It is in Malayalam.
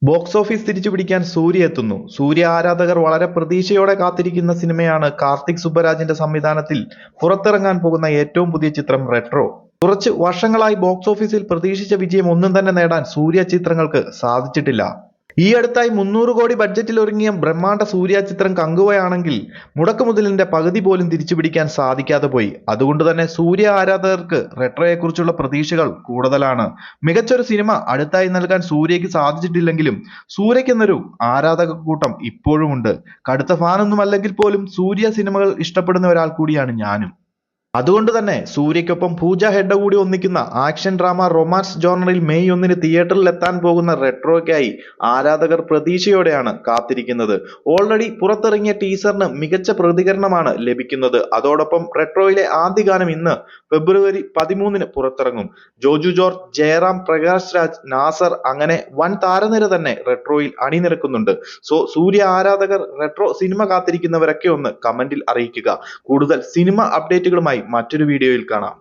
ബോക്സ് ഓഫീസ് തിരിച്ചുപിടിക്കാൻ സൂര്യ എത്തുന്നു. സൂര്യ ആരാധകർ വളരെ പ്രതീക്ഷയോടെ കാത്തിരിക്കുന്ന സിനിമയാണ് കാർത്തിക് സുബ്ബരാജിന്റെ സംവിധാനത്തിൽ പുറത്തിറങ്ങാൻ പോകുന്ന ഏറ്റവും പുതിയ ചിത്രം റെട്രോ. കുറച്ച് വർഷങ്ങളായി ബോക്സ് ഓഫീസിൽ പ്രതീക്ഷിച്ച വിജയം ഒന്നും തന്നെ നേടാൻ സൂര്യ ചിത്രങ്ങൾക്ക് സാധിച്ചിട്ടില്ല. ഈ അടുത്തായി 300 കോടി ബഡ്ജറ്റിൽ ഒരുങ്ങിയ ബ്രഹ്മാണ്ഡ സൂര്യ ചിത്രം കങ്കുവയാണെങ്കിൽ മുടക്കുമുതലിന്റെ പകുതി പോലും തിരിച്ചുപിടിക്കാൻ സാധിക്കാതെ പോയി. അതുകൊണ്ട് തന്നെ സൂര്യ ആരാധകർക്ക് റെട്രോയെക്കുറിച്ചുള്ള പ്രതീക്ഷകൾ കൂടുതലാണ്. മികച്ചൊരു സിനിമ അടുത്തായി നൽകാൻ സൂര്യയ്ക്ക് സാധിച്ചിട്ടില്ലെങ്കിലും സൂര്യയ്ക്കെന്നൊരു ആരാധക കൂട്ടം ഇപ്പോഴുമുണ്ട്. കടുത്ത ഫാനൊന്നുമല്ലെങ്കിൽ പോലും സൂര്യ സിനിമകൾ ഇഷ്ടപ്പെടുന്ന ഒരാൾ കൂടിയാണ് ഞാനും. അതുകൊണ്ട് തന്നെ സൂര്യയ്ക്കൊപ്പം പൂജ ഹെഗ്ഡെ കൂടി ഒന്നിക്കുന്ന ആക്ഷൻ ഡ്രാമ റൊമാൻസ് ജോണറിൽ മെയ് 1 തിയേറ്ററിൽ എത്താൻ പോകുന്ന റെട്രോയ്ക്കായി ആരാധകർ പ്രതീക്ഷയോടെയാണ് കാത്തിരിക്കുന്നത്. ഓൾറെഡി പുറത്തിറങ്ങിയ ടീസറിന് മികച്ച പ്രതികരണമാണ് ലഭിക്കുന്നത്. അതോടൊപ്പം റെട്രോയിലെ ആദ്യ ഗാനം ഇന്ന് ഫെബ്രുവരി 13 പുറത്തിറങ്ങും. ജോജു ജോർജ്, ജയറാം, പ്രകാശ് രാജ്, നാസർ അങ്ങനെ വൻ താരനിര തന്നെ റെട്രോയിൽ അണിനിരക്കുന്നുണ്ട്. സൂര്യ ആരാധകർ റെട്രോ സിനിമ കാത്തിരിക്കുന്നവരൊക്കെ ഒന്ന് കമന്റിൽ അറിയിക്കുക. കൂടുതൽ സിനിമ അപ്ഡേറ്റുകളുമായി മറ്റൊരു വീഡിയോയിൽ കാണാം.